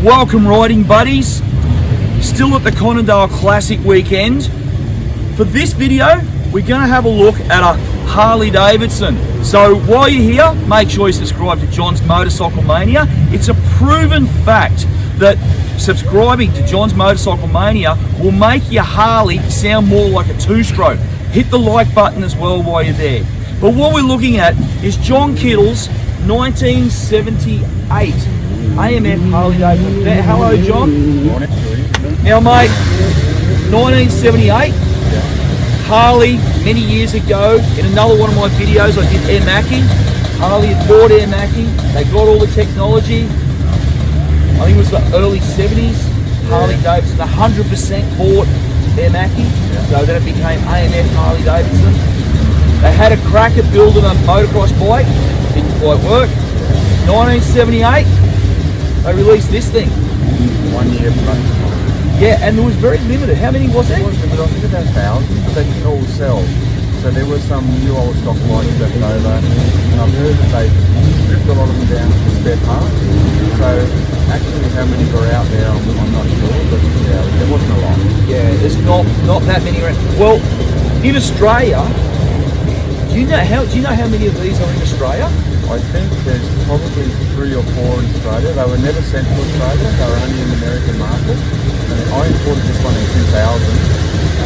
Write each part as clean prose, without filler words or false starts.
Welcome riding buddies, still at the Conondale Classic weekend. For this video, we're going to have a look at a Harley Davidson. So while you're here, make sure you subscribe to John's Motorcycle Mania. It's a proven fact that subscribing to John's Motorcycle Mania will make your Harley sound more like a two-stroke. Hit the like button as well while you're there. But what we're looking at is John Kittle's 1978 AMF Harley Davidson. Hello, John. Morning. Now, mate, 1978 Harley, many years ago. In another one of my videos, I did air macking. Harley had bought air macking. They got all the technology. I think it was the early 70s. Harley Davidson 100% bought air macking. So then it became AMF Harley Davidson. They had a crack at building a motocross bike. Didn't quite work. 1978. They released this thing. 1 year plus. Yeah, and it was very limited. How many was there? I think about 1,000, but they didn't all sell. So there was some new old stock bikes left over, and I've heard that they stripped a lot of them down to spare parts. So actually how many were out there, I'm not sure, but yeah, there wasn't a lot. Yeah, there's not that many around. Well, in Australia, do you know how many of these are in Australia? I think there's probably 3 or 4 in Australia. They were never sent to Australia. They were only in the American market. And I imported this one in 2000.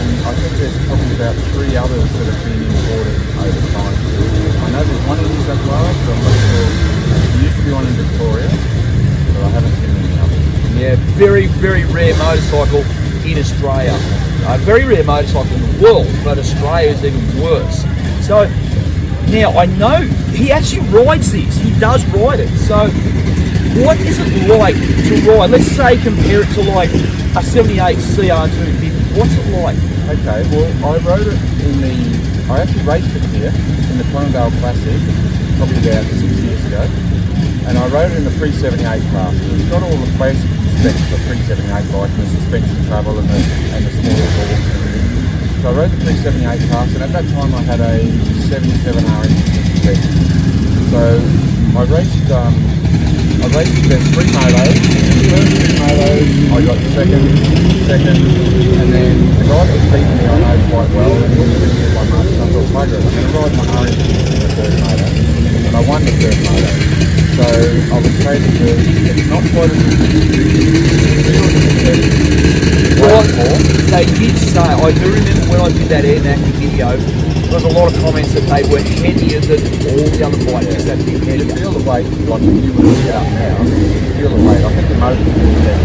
And I think there's probably about 3 others that have been imported over time. I know there's one in New South Wales, but I'm not sure. There used to be one in Victoria, but I haven't seen any others. Yeah, very, very rare motorcycle in Australia. Very rare motorcycle in the world, but Australia is even worse. So, now, I know he actually rides this. He does ride it. So, what is it like to ride? Let's say compare it to like a 78 CR250. What's it like? Okay, well, I rode it I actually raced it here in the Conondale Classic, probably about 6 years ago. And I rode it in the pre-78 class. It's got all the basic specs for pre-78 bike, the suspension travel and the smaller forks and everything. So I rode the pre-78 class, and at that time I had a 77 RX spec. So I raced there's 3 motos. The first 2 motos I got second, and then the guy that was beating me I know quite well, and he was with me by much, so I thought, bugger it, I'm going to ride my Harley in the third moto, and I won the third moto. So I would say that it's not quite as Well, they did say, I do remember when I did that air macking video, there was a lot of comments that they were heavier than all the other bikes. That big head. You feel the weight, like if you were to get up now, you feel the weight. I think the motor's pretty heavy.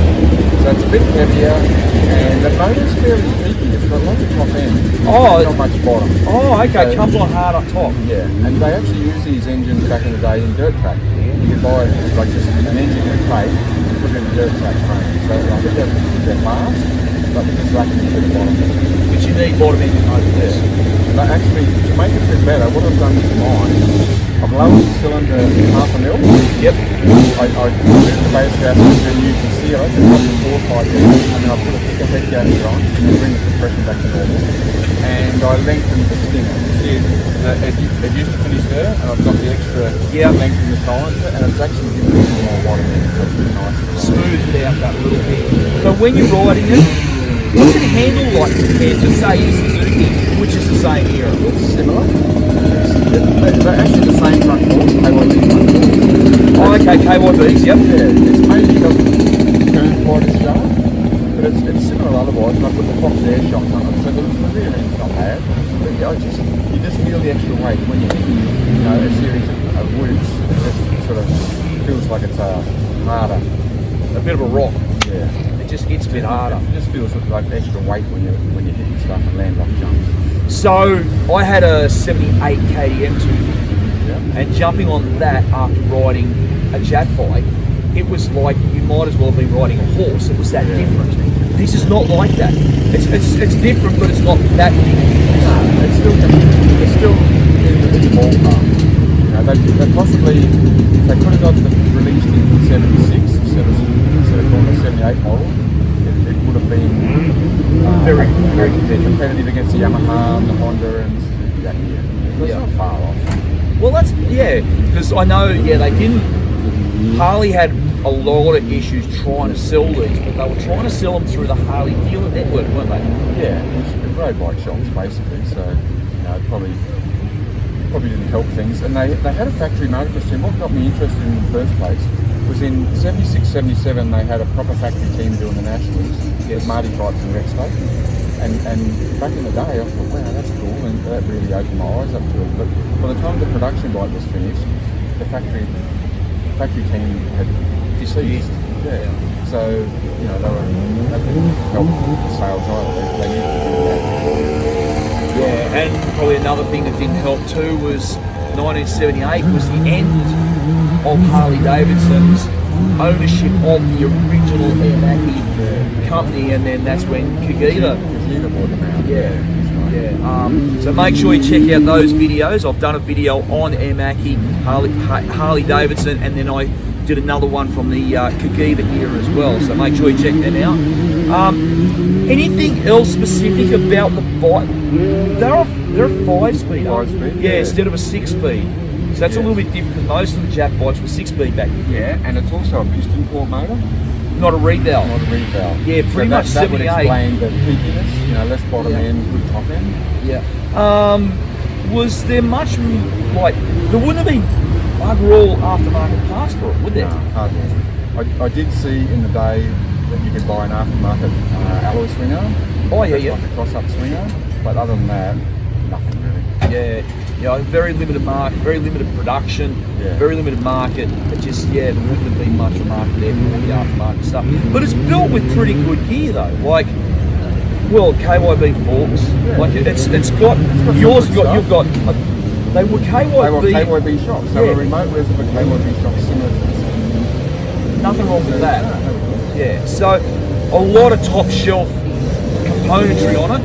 So it's a bit heavier, and the motor's fairly peaky. It's got lots of top end. Not much bottom. Oh, okay, so, comes on hard up top. Yeah, and they actually use these engines back in the day in dirt track. You could buy like just an engine in a crate and put it in a dirt track frame. So I think they're fast, but it's lacking a bit of bottom. But you need bottom engine motors. Yes. But actually, to make it a bit better, what I've done with mine, I've lowered the cylinder 1/2 mil. Yep. I moved the base gas and used the sealer to put the 4 pipe in, and then I put a thicker head gasket on, and then bring the compression back to normal. And I lengthened the sting. See, it used to finish there, and I've got the extra length in the silencer, and it's actually giving me some more bottom end, so it's really nice. Smoothed out that little bit. So when you're riding it, what's it handle like compared to say Suzuki, which is the same era? It's similar. They're actually the same front forks, KYB front forks. Oh, okay, KYBs, yep. Yeah, this maybe doesn't turn quite as sharp, but it's similar otherwise, and I put the Fox Air shocks on it, so the rear end's not bad. But yeah, you just feel the extra weight when you hit a series of whoops. It just sort of feels like it's harder. A bit of a rock. Yeah. It just hits a bit harder. It just feels like extra weight when you're hitting stuff and land off jumps. So I had a 78 KTM 250, and jumping on that after riding a jet bike, it was like you might as well have been riding a horse. It was that different. This is not like that. It's different, but it's not that big. It's still in the ballpark. You know, they possibly, if they could have got them released in 76 instead of calling a 78 model, it would have been very competitive against the Yamaha and the Honda and that year. It's not far off. Well, because I know, they didn't. Harley had a lot of issues trying to sell these, but they were trying to sell them through the Harley dealer network, weren't they? Yeah, it's road bike shops basically. So it probably didn't help things. And they had a factory motocross team. What got me interested in the first place was in 76, 77, they had a proper factory team doing the nationals. Yes. Marty bikes and Rex State. And back in the day, I thought, wow, that's cool, and that really opened my eyes up to it. But by the time the production bike was finished, the factory team had deceased. Yeah. So that didn't help the sales either. They needed to do that. Yeah, and probably another thing that didn't help too was 1978 was the end of Harley Davidson's ownership of the original Air company, and then that's when Kagita bought them out. Yeah. So make sure you check out those videos. I've done a video on Air Harley Davidson, and then I did another one from the Kagita era as well. So make sure you check them out. Anything else specific about the bike? They're a 5-speed. 5-speed. Yeah, instead of a 6-speed. So that's a little bit different, because most of the Jack bikes were 6-speed back then. Yeah, and it's also a piston port motor. Not a revalve. Not a revalve. Yeah, pretty much 78. That would explain the peakiness, less bottom end, good top end. Yeah. Was there much, there wouldn't have been overall aftermarket parts for it, would there? No, hardly. I did see in the day that you could buy an aftermarket alloy swing arm. Oh, yeah. Like a cross-up swing arm. But other than that, nothing really. Yeah, very limited market, very limited production, very limited market. It just, there wouldn't have been much market there for the aftermarket stuff. But it's built with pretty good gear though. KYB forks. It's got yours. You've got. They were KYB shocks. They were remote reserve KYB shocks similar to this. Nothing wrong with that. Yeah. So a lot of top shelf componentry on it.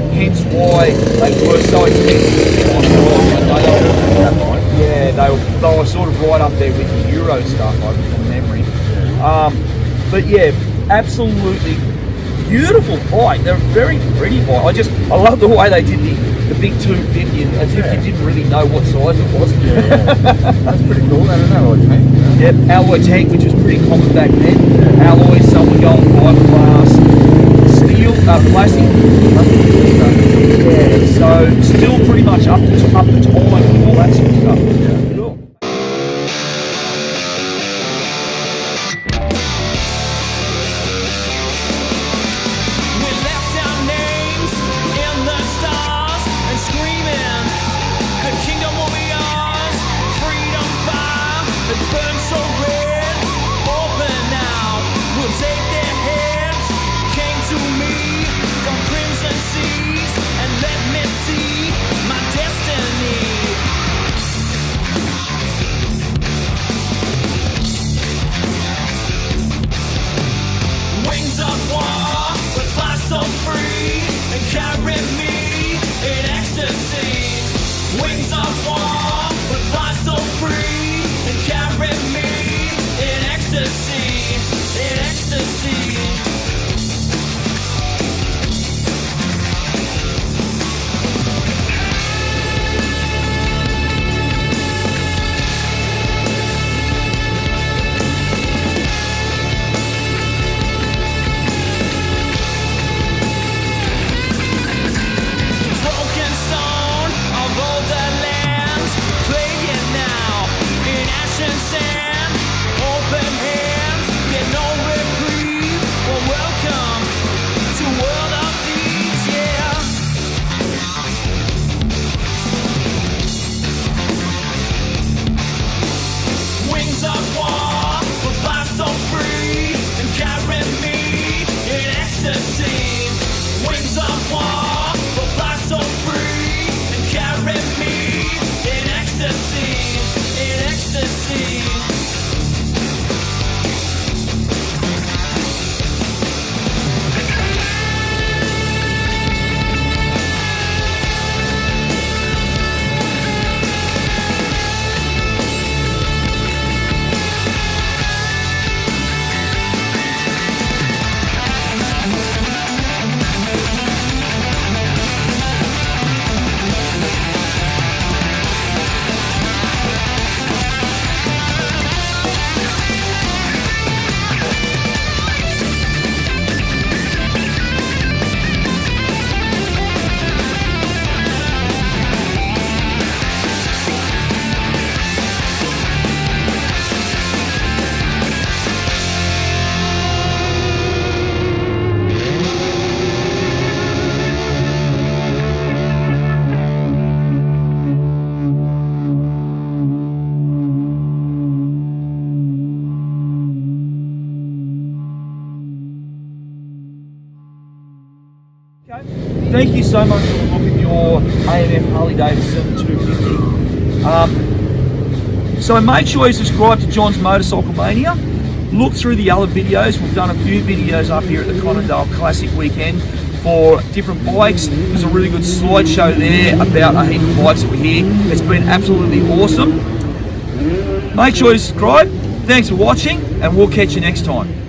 Hence why they were so expensive. They were sort of right up there with the Euro stuff, from memory. But yeah, absolutely beautiful bike. They're a very pretty bike. I love the way they did the big 250, as if you didn't really know what size it was. That's pretty cool. And an alloy tank. Yep, alloy tank, which was pretty common back then. Alloys, some were going fiberglass, steel, plastic. Yeah, so still pretty much up to time and all that sort of stuff. Yeah. Cool. We left our names in the stars and screaming, the kingdom will be ours. Freedom fire that burns so red. Open now, we'll take their heads. Came to me from crimson seas and let me see my destiny. Wings of war would fly so free and carry me in ecstasy. Wings of war would fly so free and carry me in ecstasy. In ecstasy. thank you so much for the look at your AMF Harley Davidson 250. So make sure you subscribe to John's Motorcycle Mania. Look through the other videos. We've done a few videos up here at the Conondale Classic weekend for different bikes. There's a really good slideshow there about a heap of bikes that we're here. It's been absolutely awesome. Make sure you subscribe. Thanks for watching, and we'll catch you next time.